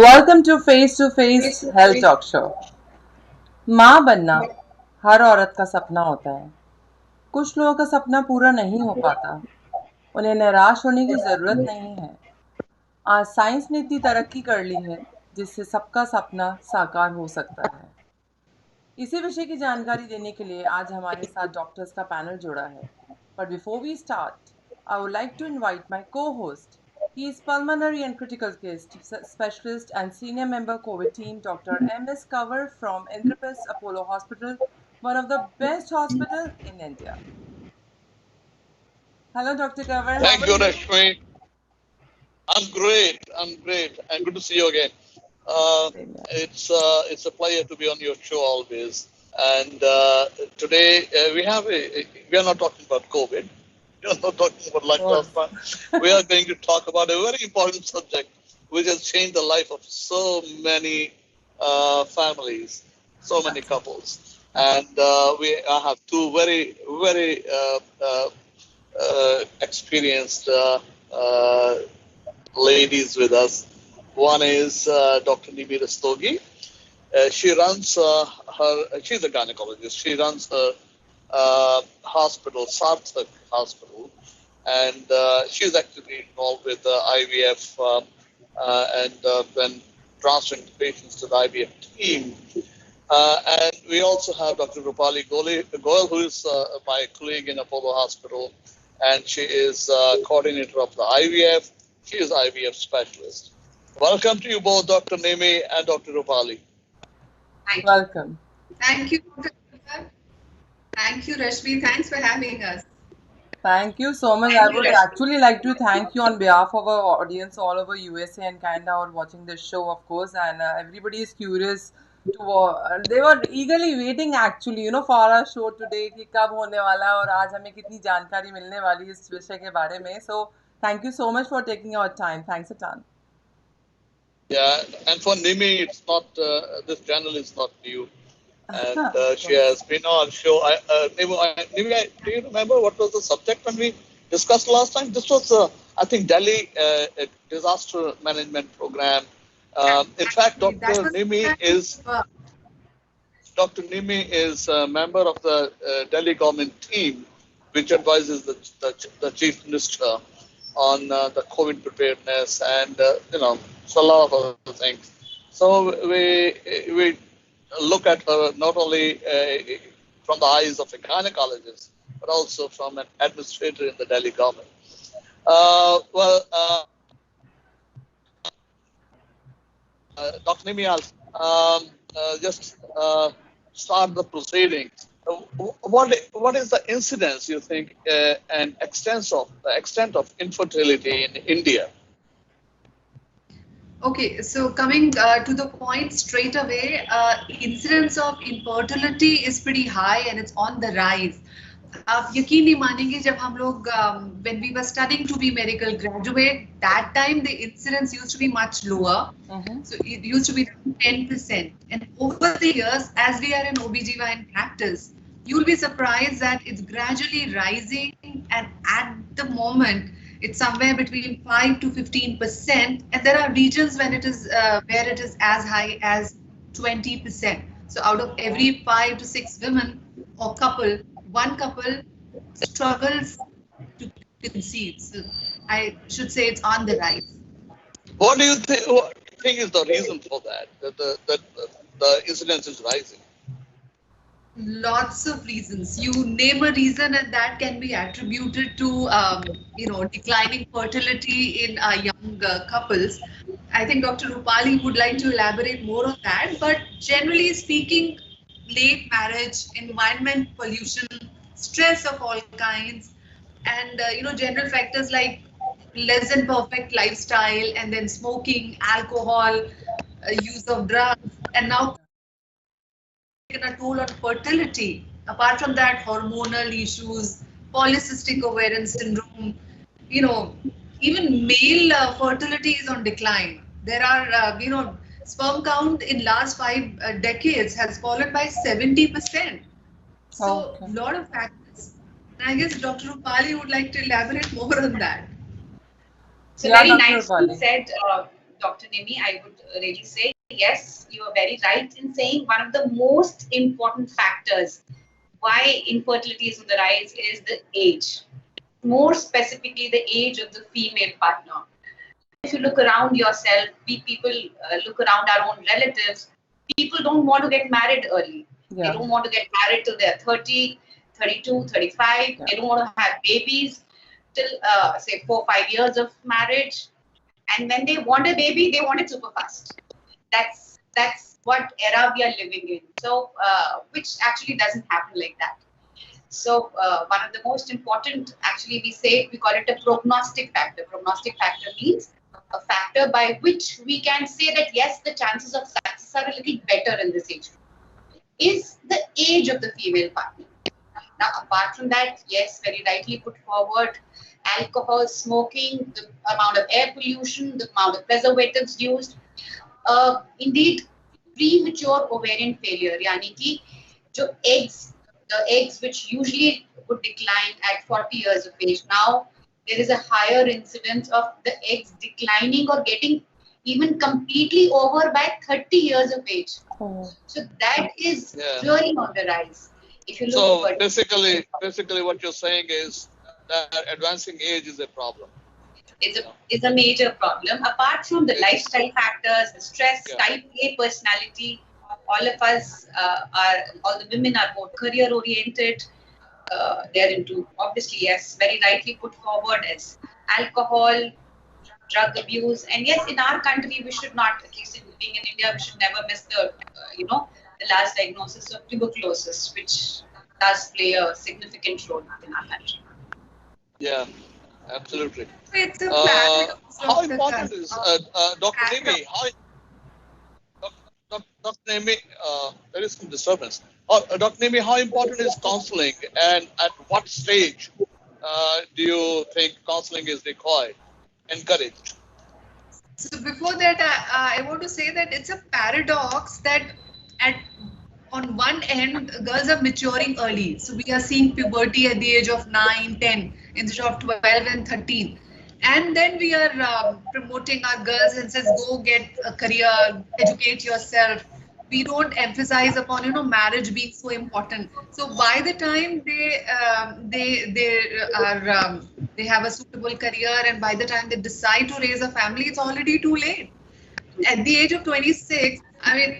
Welcome to Face Health Talk Show. माँ बनना हर औरत का सपना होता है। कुछ लोगों का सपना पूरा नहीं हो पाता। उन्हें निराश होने की ज़रूरत नहीं है। आज साइंस ने इतनी तरक्की कर ली है जिससे सबका सपना साकार हो सकता है। इसी विषय की जानकारी देने के लिए आज हमारे साथ डॉक्टर्स का पैनल जुड़ा है। But before we start, I would like to invite my co-host. He is pulmonary and critical care specialist and senior member COVID team, Dr. M.S. Kanwar from Indraprastha Apollo Hospital, one of the best hospital in India. Hello, Dr. Kanwar. Thank you, Rashmi. I'm great, and good to see you again. It's a pleasure to be on your show always. And today we are not talking about COVID. We are not talking about lung transplant. We are going to talk about a very important subject which has changed the life of so many families, so many couples. And I have two very experienced ladies with us. One is Dr. Nimmi Rastogi. She's a gynecologist. She runs her hospital, Sarthak Hospital, and she's actually involved with the IVF and then transferring patients to the IVF team. And we also have Dr. Rupali Goyal, who is my colleague in Apollo Hospital, and she is coordinator of the IVF. She is IVF specialist. Welcome to you both, Dr. Nimmi and Dr. Rupali. Welcome. Thank you, Dr. Thank you, Rashmi. Thanks for having us. Thank you so much. I would actually like to thank you on behalf of our audience all over USA and Canada who are watching this show, of course, and everybody is curious they were eagerly waiting actually, for our show today कि कब होने वाला है और आज हमें कितनी जानकारी मिलने वाली है इस विषय के बारे में. So thank you so much for taking your time. Thanks a ton. Yeah, and for Nimmi, it's not this channel is not new, and she has been on our show. Nimmi, do you remember what was the subject when we discussed last time? This was, I think, Delhi disaster management program. In fact, Dr. Nimmi is a member of the Delhi government team, which advises the chief minister on the COVID preparedness and so a lot of other things. So we look at her not only from the eyes of a gynecologist, but also from an administrator in the Delhi government. Dr. Nimmi, I'll just start the proceedings. What is the incidence, you think, and extent of infertility in India? Okay, so coming to the point straight away, incidence of infertility is pretty high and it's on the rise. आप यकीन नहीं मानेंगे जब हम लोग when we were studying to be medical graduate, that time the incidence used to be much lower. So it used to be 10%. And over the years, as we are in OBGYN practice, you'll be surprised that it's gradually rising, and at the moment, it's somewhere between 5 to 15%, and there are regions when it is where it is as high as 20%. So out of every 5 to 6 women or one couple struggles to conceive. So I should say it's on the rise. What do you think is the reason for that? That the incidence is rising? Lots of reasons. You name a reason, and that can be attributed to declining fertility in young couples. I think Dr. Rupali would like to elaborate more on that. But generally speaking, late marriage, environment pollution, stress of all kinds, and general factors like less than perfect lifestyle, and then smoking, alcohol, use of drugs, and now a toll on fertility. Apart from that, hormonal issues, polycystic ovarian syndrome, even male fertility is on decline. There are, sperm count in last 5 decades has fallen by 70%. So, a lot of factors. And I guess Dr. Rupali would like to elaborate more on that. So very nicely said, Dr. Nimmi, I would really say, yes, you are very right in saying one of the most important factors why infertility is on the rise is the age. More specifically, the age of the female partner. If you look around yourself, we people look around our own relatives, people don't want to get married early. Yeah. They don't want to get married till they're 30, 32, 35. Yeah. They don't want to have babies till, say, 4-5 years of marriage. And when they want a baby, they want it super fast. That's what era we are living in. So, which actually doesn't happen like that. So one of the most important, actually, we call it a prognostic factor. Prognostic factor means a factor by which we can say that yes, the chances of success are a little better in this age group, is the age of the female partner. Now, apart from that, yes, very rightly put forward, alcohol, smoking, the amount of air pollution, the amount of preservatives used, indeed, premature ovarian failure, yani ki jo the eggs which usually would decline at 40 years of age. Now, there is a higher incidence of the eggs declining or getting even completely over by 30 years of age. Oh. So that is really on the rise. If you look so basically what you're saying is that advancing age is a problem. It's a major problem. Apart from the lifestyle factors, the stress, type A personality, all of us all the women are more career oriented. They're into, obviously, yes, very rightly put forward as alcohol, drug abuse. And yes, in our country, we should not, at least being in India, we should never miss the, the last diagnosis of tuberculosis, which does play a significant role in our country. Yeah, absolutely. It's a paradox how of the important is, Dr. Nimmi, Dr. Nimmi, there is some disturbance. Dr. Nimmi, how important is counseling, and at what stage do you think counseling is required, encouraged? So before that, I want to say that it's a paradox that on one end, girls are maturing early. So we are seeing puberty at the age of 9, 10 instead of 12 and 13. And then we are promoting our girls and says, go get a career, educate yourself. We don't emphasize upon, marriage being so important. So by the time they have a suitable career, and by the time they decide to raise a family, it's already too late. At the age of 26, I mean,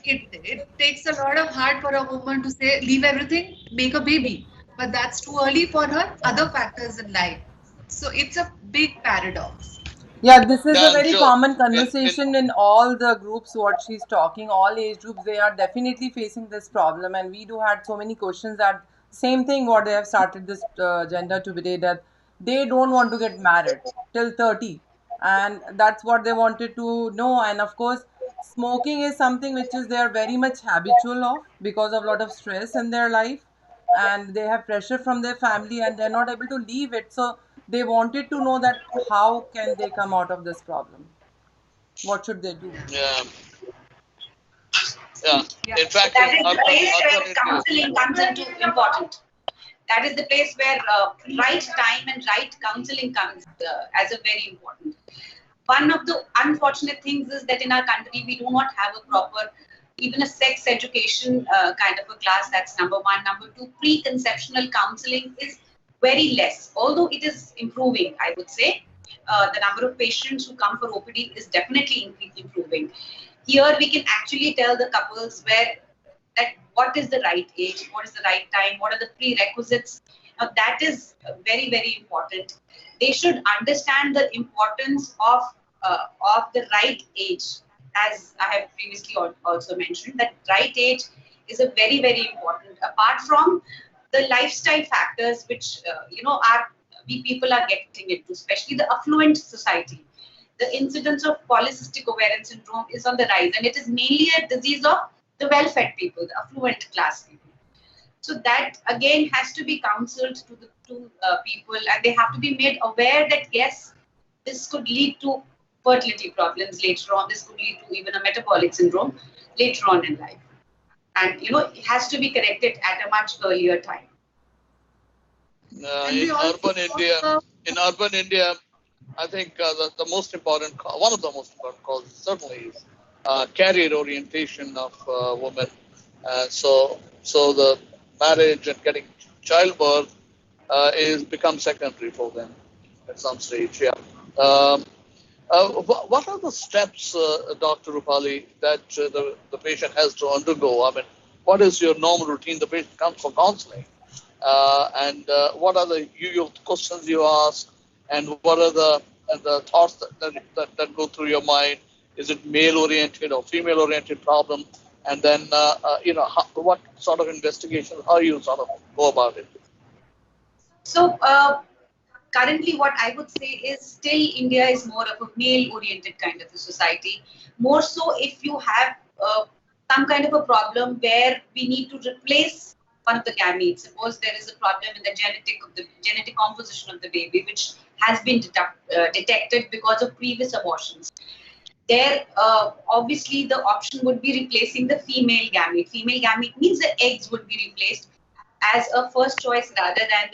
it takes a lot of heart for a woman to say, leave everything, make a baby. But that's too early for her other factors in life. So it's a big paradox. Yeah, this is a very sure. common conversation in all the groups what she's talking, all age groups, they are definitely facing this problem. And we do had so many questions that same thing what they have started this agenda today, that they don't want to get married till 30. And that's what they wanted to know. And of course, smoking is something which is they are very much habitual of because of a lot of stress in their life, and they have pressure from their family and they're not able to leave it. So they wanted to know that how can they come out of this problem, what should they do. Yeah. In fact, that is the place where counseling comes into important. That is the place where right time and right counseling comes as a very important. One of the unfortunate things is that in our country we do not have a proper, even a sex education kind of a class. That's number one. Number two, preconceptional counseling is very less, although it is improving, I would say. The number of patients who come for OPD is definitely improving. Here we can actually tell the couples that what is the right age, what is the right time, what are the prerequisites. Now that is very, very important. They should understand the importance of the right age. As I have previously also mentioned, that right age is a very, very important. Apart from the lifestyle factors, which we people are getting into, especially the affluent society. The incidence of polycystic ovarian syndrome is on the rise, and it is mainly a disease of the well-fed people, the affluent class people. So that again has to be counseled to the people, and they have to be made aware that yes, this could lead to fertility problems later on. This could lead to even a metabolic syndrome later on in life, and it has to be corrected at a much earlier time. In urban India, I think the most important, one of the most important causes certainly is career orientation of women. So the marriage and getting childbirth is become secondary for them at some stage. Yeah. Um, what are the steps, Dr. Rupali, that the patient has to undergo? I mean, what is your normal routine? The patient comes for counseling, and what are the usual questions you ask, and what are the thoughts that go through your mind? Is it male-oriented or female-oriented problem? And then, what sort of investigation, how you sort of go about it? So currently what I would say is still India is more of a male-oriented kind of a society. More so if you have some kind of a problem where we need to replace one of the gametes. Suppose there is a problem in the genetic composition of the baby, which has been detected because of previous abortions. There, obviously, the option would be replacing the female gamete. Female gamete means the eggs would be replaced as a first choice rather than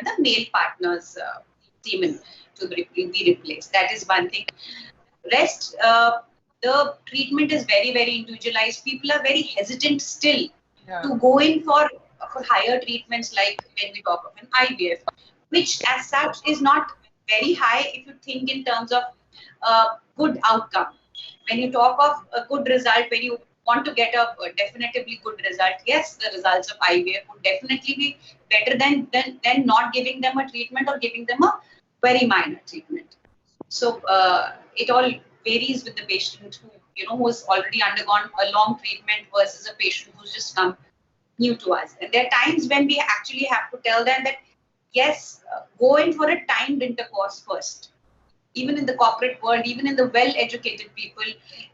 the male partner's semen to be replaced. That is one thing. Rest, the treatment is very, very individualized. People are very hesitant still to go in for higher treatments like when we talk of an IVF, which as such is not very high if you think in terms of good outcome. When you talk of a good result, when you want to get a definitively good result, yes, the results of IVF would definitely be better than not giving them a treatment or giving them a very minor treatment. So it all varies with the patient who has already undergone a long treatment versus a patient who's just come new to us. And there are times when we actually have to tell them that yes, go in for a timed intercourse first. Even in the corporate world, even in the well-educated people,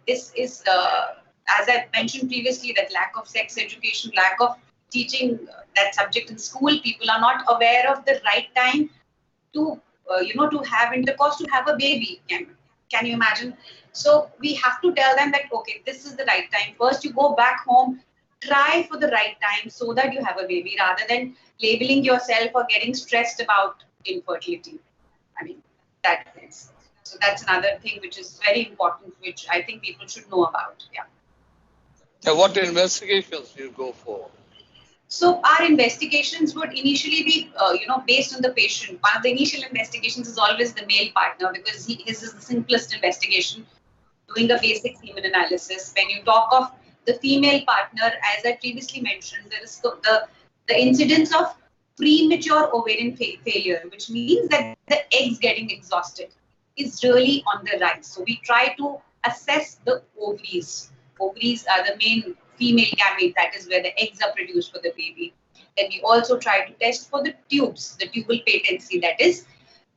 this is, as I mentioned previously, that lack of sex education, lack of teaching that subject in school. People are not aware of the right time to, to have intercourse, to have a baby. Can you imagine? So we have to tell them that, okay, this is the right time. First, you go back home, try for the right time so that you have a baby, rather than labeling yourself or getting stressed about infertility. I mean, that is. So that's another thing which is very important, which I think people should know about. Yeah. What investigations do you go for? So our investigations would initially be, based on the patient. One of the initial investigations is always the male partner, because his is the simplest investigation, doing a basic semen analysis. When you talk of the female partner, as I previously mentioned, there is the incidence of premature ovarian failure, which means that the eggs getting exhausted, is really on the rise. So we try to assess the ovaries. Ovaries are the main female gamete, that is where the eggs are produced for the baby. Then we also try to test for the tubes, the tubal patency, that is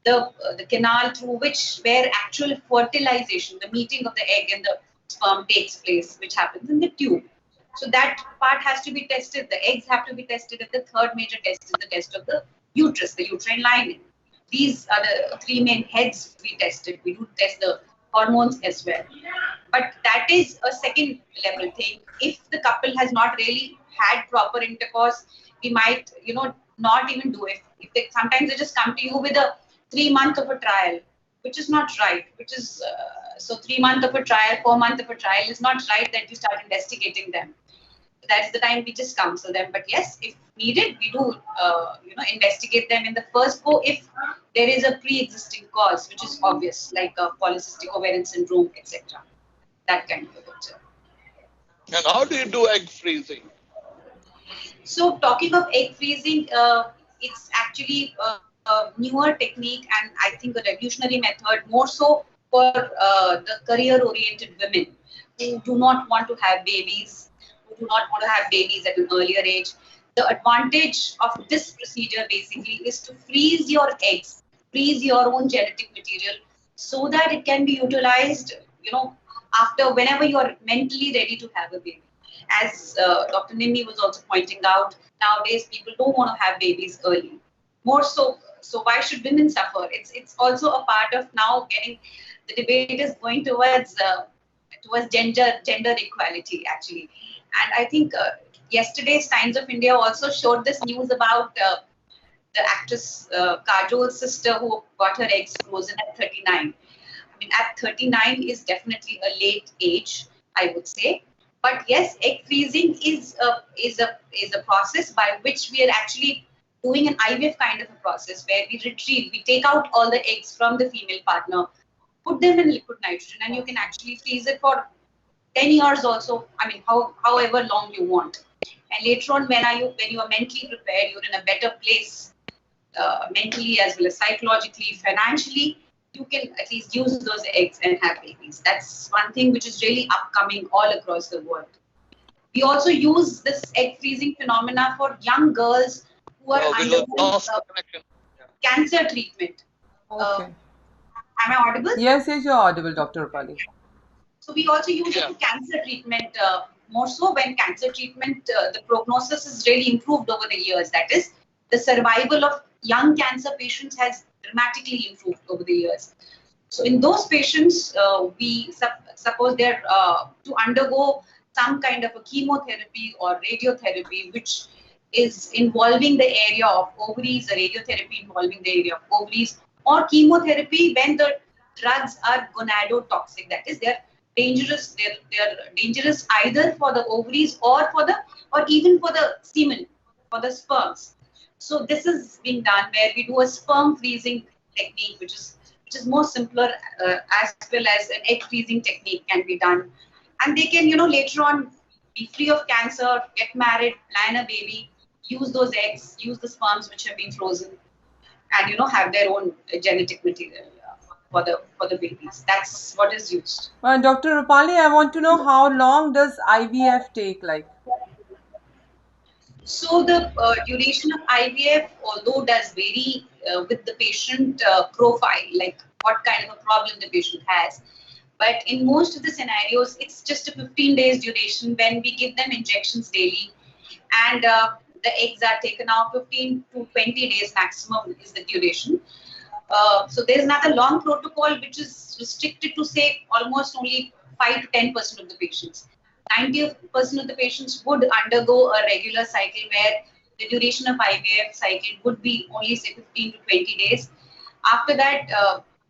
the canal through where actual fertilization, the meeting of the egg and the sperm takes place, which happens in the tube. So that part has to be tested. The eggs have to be tested. And the third major test is the test of the uterus, the uterine lining. These are the three main heads we tested. We do test the hormones as well. But that is a second level thing. If the couple has not really had proper intercourse, we might, not even do it. Sometimes they just come to you with a 3 month of a trial, which is not right. So 3 months of a trial, 4 months of a trial is not right that you start investigating them. That's the time we just counsel them. But yes, if needed, we do, investigate them in the first go if there is a pre-existing cause, which is obvious, like polycystic ovarian syndrome, etc. That kind of a picture. And how do you do egg freezing? So talking of egg freezing, it's actually a newer technique, and I think a revolutionary method, more so for the career-oriented women who do not want to have babies, at an earlier age. The advantage of this procedure basically is to freeze your eggs, freeze your own genetic material, so that it can be utilized, after whenever you're mentally ready to have a baby. As Dr. Nimmi was also pointing out, nowadays people don't want to have babies early. More so why should women suffer? It's also a part of now getting, the debate is going towards gender equality, actually. And I think yesterday's Times of India also showed this news about the actress Kajol's sister who got her eggs frozen at 39. I mean, at 39 is definitely a late age, I would say. But yes, egg freezing is a process by which we are actually doing an IVF kind of a process where we take out all the eggs from the female partner, put them in liquid nitrogen, and you can actually freeze it for 10 years also. I mean, however long you want. And later on, when you are mentally prepared, you're in a better place, mentally as well as psychologically, financially, you can at least use those eggs and have babies. That's one thing which is really upcoming all across the world. We also use this egg freezing phenomena for young girls who are undergoing cancer treatment. Okay. Am I audible? Yes, you're audible, Dr. Rupali. So we also use it for cancer treatment, more so when cancer treatment, the prognosis is really improved over the years. That is, the survival of young cancer patients has dramatically improved over the years. So in those patients, we suppose they're to undergo some kind of a chemotherapy or radiotherapy, which is involving the area of ovaries, or radiotherapy involving the area of ovaries, or chemotherapy when the drugs are gonadotoxic. That is, they're dangerous. They're dangerous either for the ovaries or even for the semen, for the sperms. So this is being done where we do a sperm freezing technique, which is more simpler, as well as an egg freezing technique can be done, and they can later on be free of cancer, get married, plan a baby, use those eggs, use the sperms which have been frozen, and have their own genetic material for the babies. That's what is used. Dr. Rupali, I want to know, how long does IVF take, like? So the duration of IVF, although does vary with the patient profile, like what kind of a problem the patient has, but in most of the scenarios, it's just a 15 days duration when we give them injections daily, and the eggs are taken out 15 to 20 days maximum is the duration. So there's another long protocol which is restricted to, say, almost only 5 to 10% of the patients. 90% of the patients would undergo a regular cycle where the duration of IVF cycle would be only, say, 15 to 20 days. After that,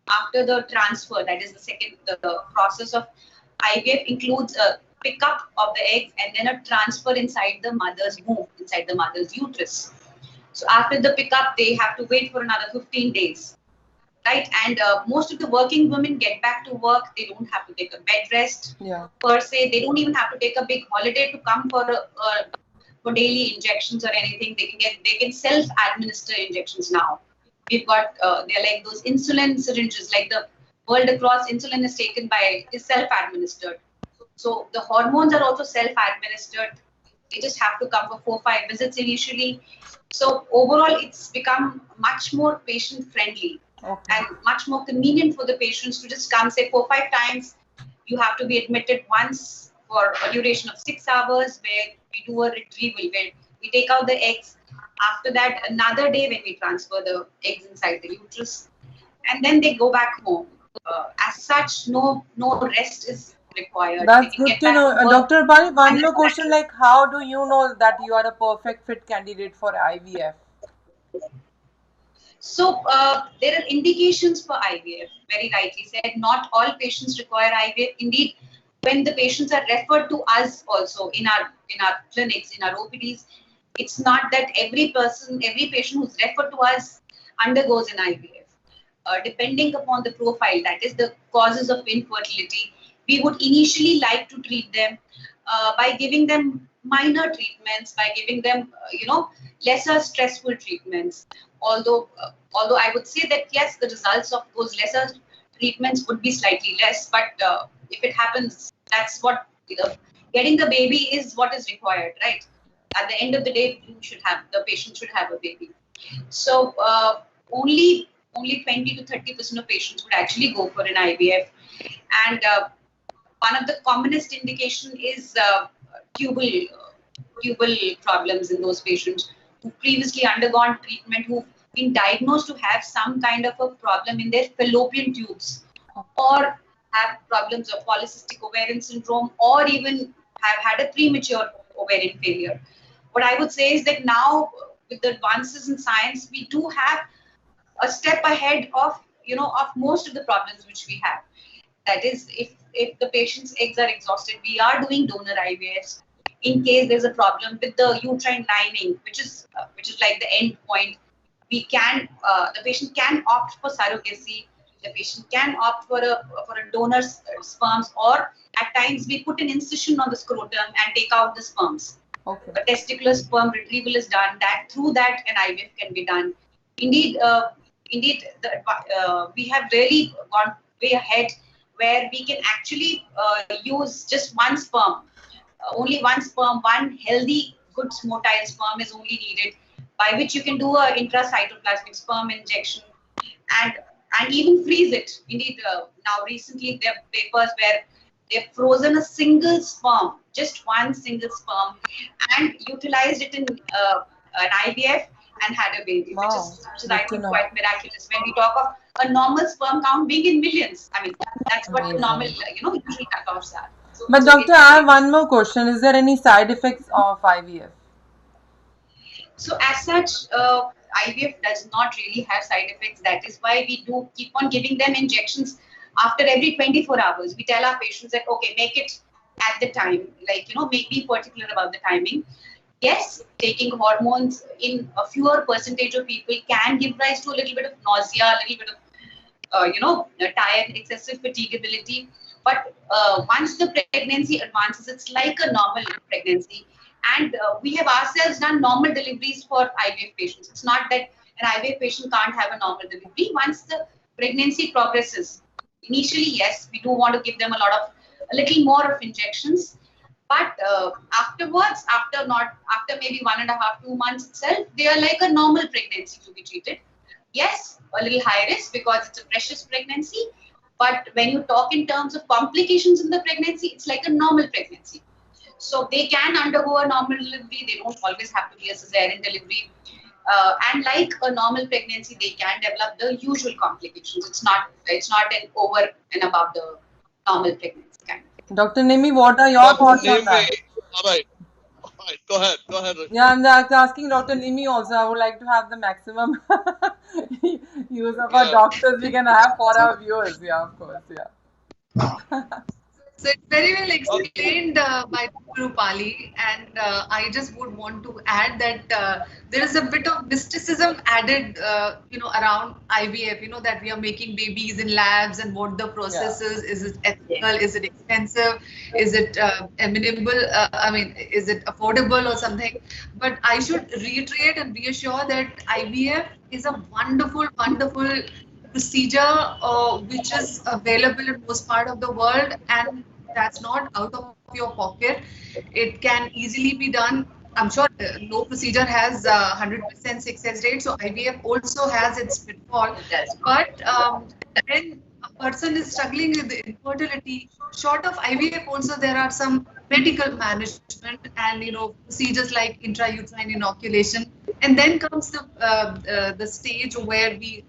after the transfer, that is the process of IVF includes a pickup of the eggs and then a transfer inside the mother's womb, inside the mother's uterus. So after the pickup, they have to wait for another 15 days. Right, and most of the working women get back to work. They don't have to take a bed rest per se. They don't even have to take a big holiday to come for daily injections or anything. They can self-administer injections now. We've got they're like those insulin syringes, like the world across. Insulin is self-administered. So the hormones are also self-administered. They just have to come for 4-5 visits initially. So overall, it's become much more patient-friendly. Okay. And much more convenient for the patients to just come, say, 4-5 times. You have to be admitted once for a duration of 6 hours, where we do a retrieval, where we take out the eggs. After that, another day when we transfer the eggs inside the uterus, and then they go back home. As such, no rest is required. That's good to know. Dr. Rupali, one more question, like, how do you know that you are a perfect fit candidate for IVF? So there are indications for IVF, very rightly said. Not all patients require IVF. Indeed, when the patients are referred to us also in our clinics, in our OPDs, it's not that every patient who's referred to us undergoes an IVF. Depending upon the profile, that is the causes of infertility, we would initially like to treat them by giving them minor treatments, by giving them lesser stressful treatments. Although I would say that yes, the results of those lesser treatments would be slightly less, but if it happens, that's what getting the baby is what is required, right? At the end of the day, the patient should have a baby. So only 20 to 30% of patients would actually go for an IVF, and one of the commonest indication is tubal problems in those patients who previously undergone treatment, who've been diagnosed to have some kind of a problem in their fallopian tubes, or have problems of polycystic ovarian syndrome, or even have had a premature ovarian failure. What I would say is that now with the advances in science, we do have a step ahead of most of the problems which we have. That is, if the patient's eggs are exhausted, we are doing donor IVFs. In case there's a problem with the uterine lining, which is like the end point, we can the patient can opt for surrogacy. The patient can opt for a donor's sperms, or at times we put an incision on the scrotum and take out the sperms. Okay. A testicular sperm retrieval is done. Through that an IVF can be done. Indeed, we have really gone way ahead, where we can actually use just one sperm. Only one sperm, one healthy, good motile sperm is only needed, by which you can do a intracytoplasmic sperm injection and even freeze it. Indeed, now recently there are papers where they've frozen a single sperm, just one single sperm, and utilized it in an IVF and had a baby, Wow. which is I think quite miraculous. When we talk of a normal sperm count being in millions, I mean that's what the normal usual cutoffs are. But doctor, I have one more question. Is there any side effects of IVF? So as such, IVF does not really have side effects. That is why we do keep on giving them injections after every 24 hours. We tell our patients that, okay, make it at the time, be particular about the timing. Yes, taking hormones in a fewer percentage of people can give rise to a little bit of nausea, a little bit of, tired, excessive fatigability. But once the pregnancy advances, it's like a normal pregnancy. And we have ourselves done normal deliveries for IVF patients. It's not that an IVF patient can't have a normal delivery. Once the pregnancy progresses, initially, yes, we do want to give them a little more of injections. But afterwards, after maybe 1.5, 2 months itself, they are like a normal pregnancy to be treated. Yes, a little high risk because it's a precious pregnancy. But when you talk in terms of complications in the pregnancy, it's like a normal pregnancy. So they can undergo a normal delivery. They don't always have to be a cesarean delivery. And like a normal pregnancy, they can develop the usual complications. It's not an over and above the normal pregnancy kind of thing. Dr. Nimmi, what are your thoughts on that? All right. Go ahead. Yeah, I'm asking Dr. Nimmi also. I would like to have the maximum use of our doctors we can have for our viewers. Yeah, of course. Yeah. So it's very well explained by Rupali, and I just would want to add that there is a bit of mysticism added, around IVF. That we are making babies in labs and what the process is. Is it ethical? Is it expensive? Is it amenable? Is it affordable or something? But I should reiterate and reassure that IVF is a wonderful, wonderful procedure which is available in most part of the world, and that's not out of your pocket. It can easily be done. I'm sure no procedure has 100% success rate, so IVF also has its pitfall. But when a person is struggling with infertility, short of IVF also there are some medical management and procedures like intrauterine inoculation, and then comes the stage where we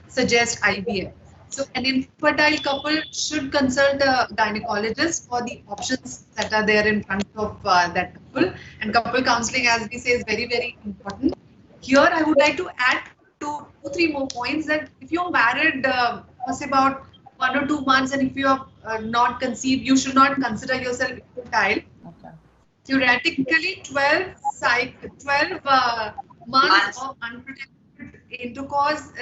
suggest IVF. So an infertile couple should consult a gynecologist for the options that are there in front of that couple. And couple counseling, as we say, is very, very important. Here, I would like to add 2-3 more points that if you're married for about 1 or 2 months, and if you are not conceived, you should not consider yourself infertile. Okay. Theoretically, 12 months of unprotected intercourse,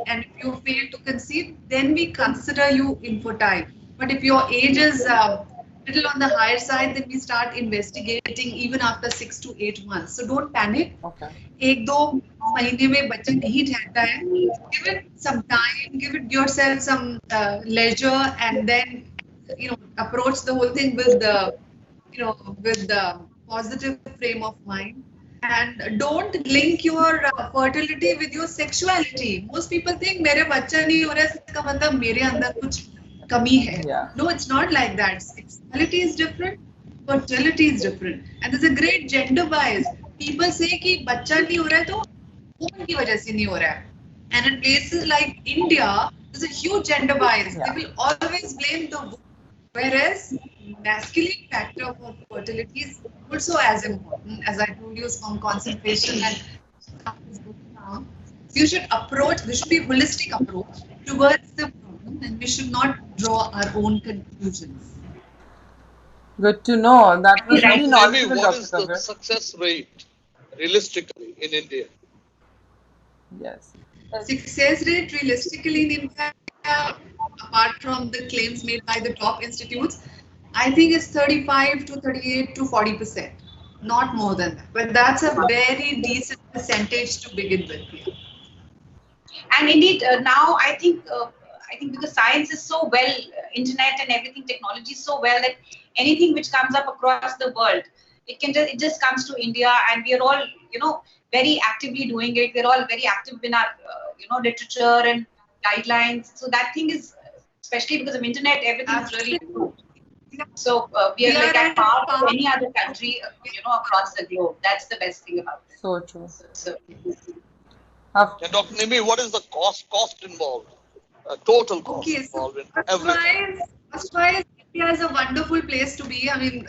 and if you fail to conceive, then we consider you infertile. But if your age is little on the higher side, then we start investigating even after 6 to 8 months. So don't panic. Okay. 1-2 महीने में बच्चा नहीं ठहरता है. Give it some time, give it yourself some leisure, and then approach the whole thing with the positive frame of mind. And don't link your fertility with your sexuality. Most people think मेरे बच्चा नहीं हो रहा है इसका मतलब मेरे अंदर कुछ कमी है. No, it's not like that. Sexuality is different, fertility is different, and there's a great gender bias. People say कि बच्चा नहीं हो रहा है तो woman की वजह से नहीं हो रहा है. And in places like India, there's a huge gender bias. They will always blame the woman, whereas masculine factor for fertility is also as important. As I told you, sperm concentration and count is going down. So you should approach, this should be a holistic approach towards the problem, and we should not draw our own conclusions. Good to know. That was Right. really Nimmi, knowledgeable, what Dr. is the Kanwar. success rate realistically in India? Yes. Success rate realistically in India, apart from the claims made by the top institutes, I think is 35 to 38 to 40%, not more than that. But that's a very decent percentage to begin with. And indeed, now I think because science is so well, internet and everything, technology is so well that anything which comes up across the world, it just comes to India, and we are all very actively doing it. We're all very active in our literature and guidelines. So that thing is, especially because of internet, everything is really improved. So we are like at par with any other country, across the globe. That's the best thing about it. So true. So, And Dr. Nimmi, what is the cost involved? Total cost Okay, involved so in everything. cost-wise, India is a wonderful place to be. I mean,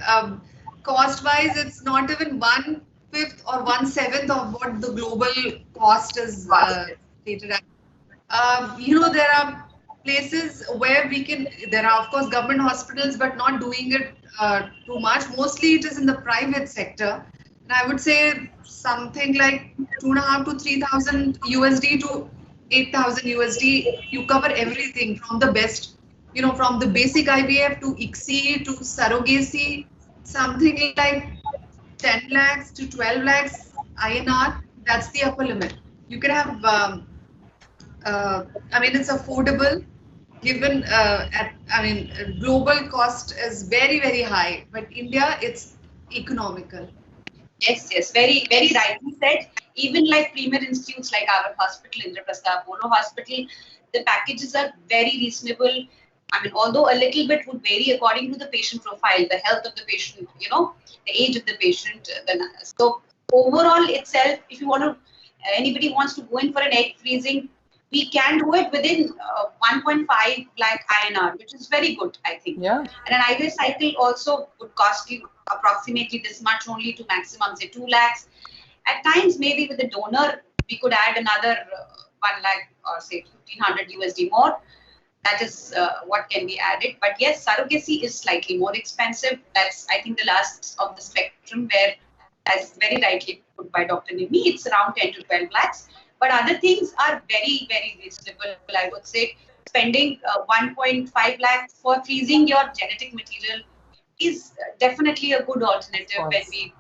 cost-wise, it's not even 1/5 or 1/7 of what the global cost is stated at. There are places where there are, of course, government hospitals, but not doing it too much. Mostly it is in the private sector. And I would say something like 2.5 to 3,000 USD to 8,000 USD. You cover everything from the best, from the basic IVF to ICSI to surrogacy, something like 10 lakhs to 12 lakhs INR. That's the upper limit. You can have it's affordable given global cost is very, very high, but India, it's economical. yes, very, very rightly said. Even like premier institutes like our hospital, Indraprastha Apollo Hospital, the packages are very reasonable. I mean, although a little bit would vary according to the patient profile, the health of the patient, the age of the patient. So overall itself, if you want to, anybody wants to go in for an egg freezing, we can do it within 1.5 lakh INR, which is very good, I think. Yeah. And an IVF cycle also would cost you approximately this much, only to maximum, say 2 lakhs. At times, maybe with the donor, we could add another 1 lakh or say 1,500 USD more. That is what can be added. But yes, surrogacy is slightly more expensive. That's, I think, the last of the spectrum where, as very rightly put by Dr. Nimmi, it's around 10 to 12 lakhs. But other things are very, very reasonable. I would say spending 1.5 lakhs for freezing your genetic material is definitely a good alternative when we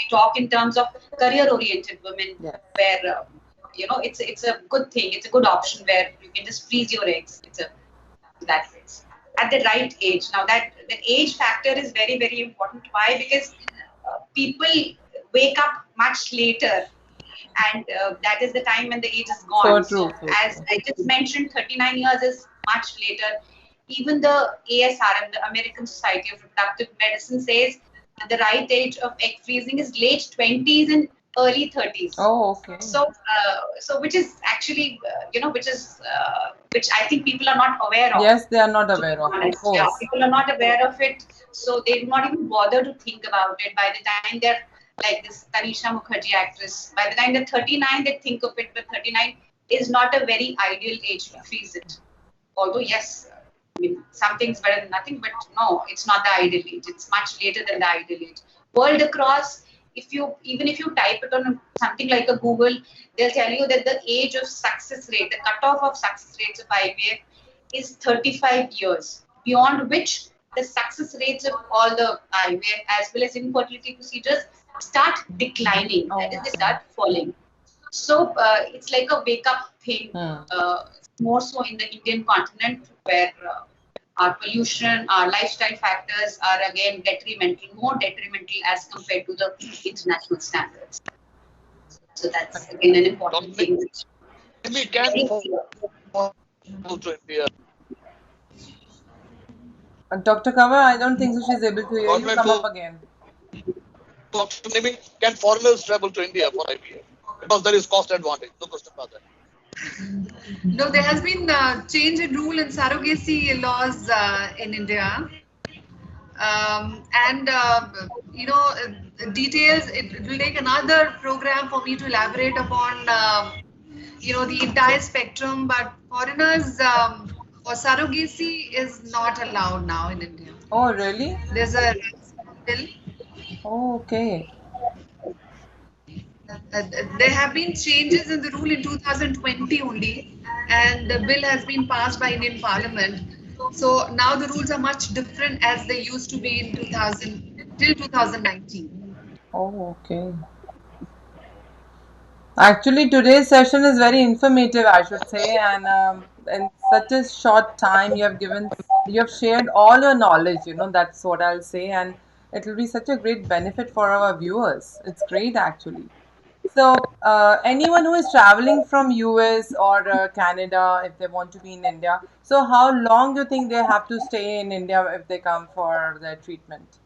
talk in terms of career-oriented women, where it's a good thing. It's a good option where you can just freeze your eggs. That way at the right age. Now that the age factor is very, very important. Why? Because people wake up much later. And that is the time when the age is gone. So true. As I just mentioned, 39 years is much later. Even the ASRM, the American Society of Reproductive Medicine, says that the right age of egg freezing is late 20s and early 30s. Oh, okay. So which is actually, which I think people are not aware of. Yes, they are not aware of it. Of course. Yeah, people are not aware of it. So they do not even bother to think about it. By the time they're like this Tanisha Mukherjee actress, by the time they're 39, they think of it, but 39 is not a very ideal age to freeze it. Although, yes, I mean, something's better than nothing, but no, it's not the ideal age. It's much later than the ideal age. World across, even if you type it on something like a Google, they'll tell you that the age of success rate, the cutoff of success rates of IVF is 35 years, beyond which the success rates of all the IVF as well as infertility procedures start declining. That is, they start falling. So it's like a wake-up thing, more so in the Indian continent, where our pollution, our lifestyle factors are again more detrimental as compared to the international standards. So that's again an important thing. We can go to India. Dr. Kanwar, I don't think so she's able to hear you. Come up again. Dr. Nimmi, can foreigners travel to India for IVF? Because there is cost advantage, no question about that. No, there has been change in rule in surrogacy laws in India. And details, it will take another program for me to elaborate upon the entire spectrum. But foreigners, for surrogacy is not allowed now in India. Oh, really? There's a bill. Oh, okay. There have been changes in the rule in 2020 only, and the bill has been passed by Indian Parliament. So now the rules are much different as they used to be in 2000 till 2019. Oh, okay. Actually, today's session is very informative, I should say, and in such a short time, you have shared all your knowledge. That's what I'll say, and it will be such a great benefit for our viewers. It's great, actually. So, anyone who is traveling from US or Canada, if they want to be in India, so how long do you think they have to stay in India if they come for their treatment?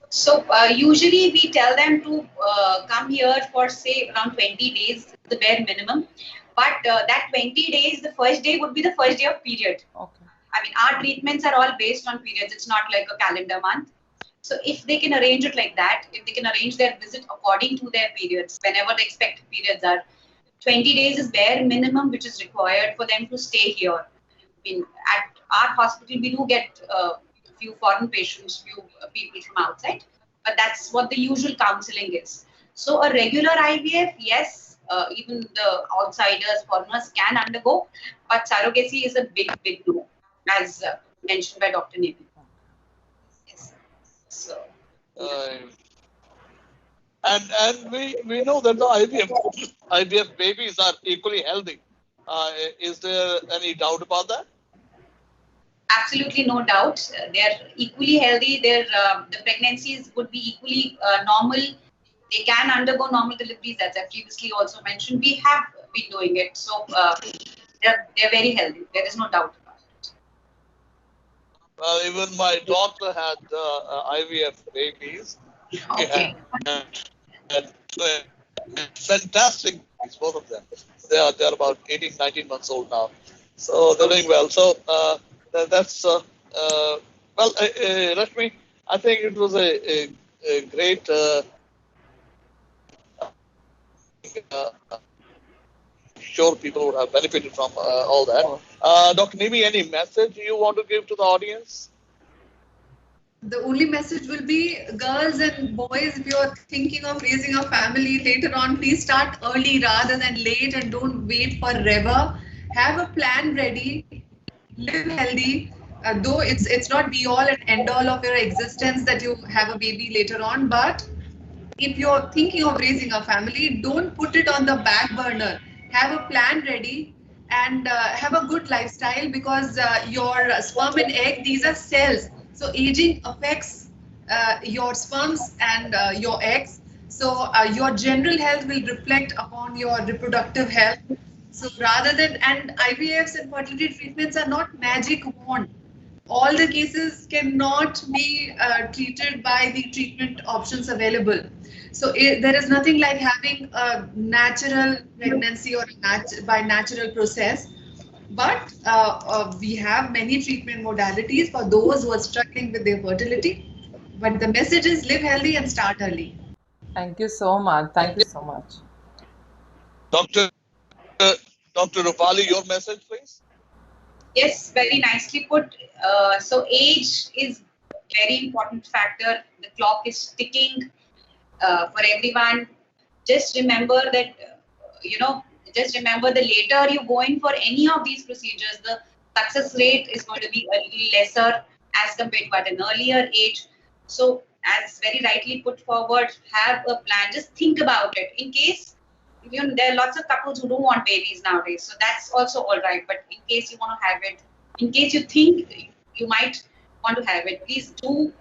So usually we tell them to come here for say around 20 days, the bare minimum. But that 20 days, the first day would be the first day of period. Okay. I mean, our treatments are all based on periods. It's not like a calendar month. So if they can arrange it like that, if they can arrange their visit according to their periods, whenever the expected periods are, 20 days is bare minimum which is required for them to stay here. I mean, at our hospital, we do get few foreign patients, few people from outside, but that's what the usual counseling is. So a regular IVF, yes, even the outsiders, foreigners can undergo, but surrogacy is a big, big no, as mentioned by Dr. Nimmi. Yes. So. Uh, and we know that the IVF babies are equally healthy. Is there any doubt about that? Absolutely no doubt. They're equally healthy. The pregnancies would be equally normal. They can undergo normal deliveries, as I previously also mentioned. We have been doing it. So they're very healthy. There is no doubt about it. Well, even my daughter had IVF babies. Okay. And fantastic babies, both of them. They're about 18, 19 months old now. So they're doing well. So that's Rashmi, I think it was a great sure people would have benefited from all that. Dr. Nimmi, any message you want to give to the audience? The only message will be, girls and boys, if you're thinking of raising a family later on, please start early rather than late, and don't wait forever. Have a plan ready, live healthy. Though it's not be all and end all of your existence that you have a baby later on, but if you're thinking of raising a family, don't put it on the back burner. Have a plan ready, and have a good lifestyle, because your sperm and egg, these are cells. So aging affects your sperms and your eggs. So your general health will reflect upon your reproductive health. So rather than, and IVFs and fertility treatments are not magic wand. All the cases cannot be treated by the treatment options available. So there is nothing like having a natural pregnancy or by natural process. But we have many treatment modalities for those who are struggling with their fertility. But the message is, live healthy and start early. Thank you so much. Thank you so much. Dr. Rupali, your message, please. Yes, very nicely put. So age is very important factor. The clock is ticking for everyone. Just remember that, just remember the later you go in for any of these procedures, the success rate is going to be a little lesser as compared to at an earlier age. So as very rightly put forward, have a plan. Just think about it. In case, there are lots of couples who don't want babies nowadays. So that's also all right. But in case you want to have it, in case you think you might want to have it, please do.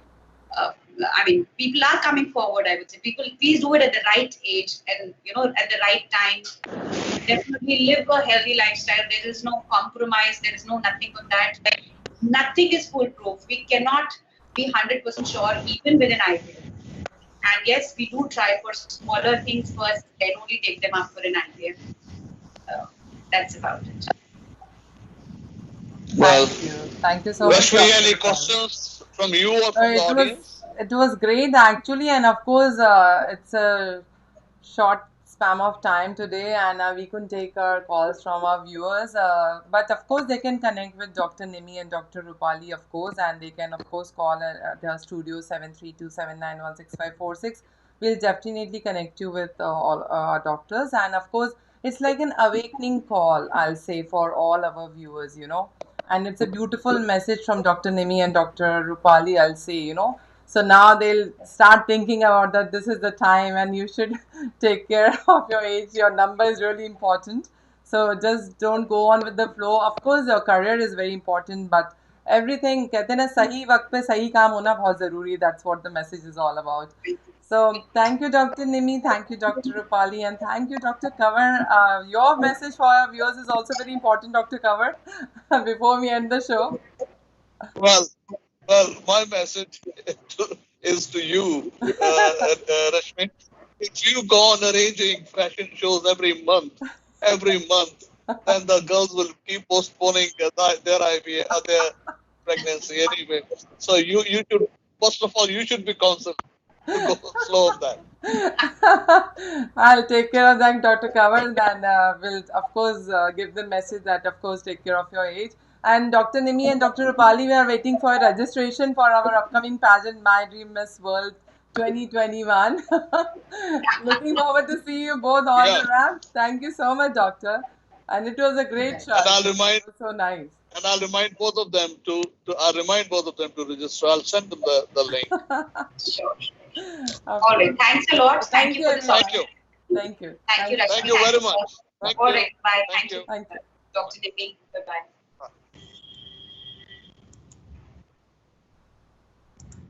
People are coming forward, I would say. People, please do it at the right age and, at the right time. Definitely live a healthy lifestyle. There is no compromise. There is no nothing on that. Nothing is foolproof. We cannot be 100% sure even with an IVF. And yes, we do try for smaller things first, then only take them up for an IVF. That's about it. Well, Thank you so much, Rashmi, Dr. any Rupali. questions from you or from the audience? It was great actually, and of course, it's a short span of time today, and we couldn't take our calls from our viewers. But of course, they can connect with Dr. Nimmi and Dr. Rupali, of course, and they can of course call their studio 732791646. We'll definitely connect you with all our doctors, and of course, it's like an awakening call, I'll say, for all our viewers, and it's a beautiful message from Dr. Nimi and Dr. Rupali, I'll say. So now they'll start thinking about that this is the time and you should take care of your age. Your number is really important. So just don't go on with the flow. Of course, your career is very important, but everything, कहते हैं ना सही वक्त पे सही काम होना बहुत ज़रूरी. That's what the message is all about. So thank you, Dr. Nimi. Thank you, Dr. Rupali, and thank you, Dr. Kanwar. Your message for our viewers is also very important, Dr. Kanwar. Before we end the show. Well, my message is to you, Rashmi. If you go on arranging fashion shows every month, then the girls will keep postponing their IVF, their pregnancy anyway. So you should, first of all, you should be counseled to go slow on that. I'll take care of that, Dr. Kanwar, and will of course give the message that of course take care of your age. And Dr. Nimi and Dr. Rupali, we are waiting for registration for our upcoming pageant, My Dream Miss World 2021. Looking forward to see you both on the ramp. Thank you so much, Doctor. And it was a great show. And I'll remind. It was so nice. And I'll remind both of them to register. I'll send them the link. Sure. All right. Thanks a lot. Thank you for this. Thank you. Thank you. Thank you very much. All right. Bye. Thank you. Thank you. Dr. Nimmi. Bye-bye.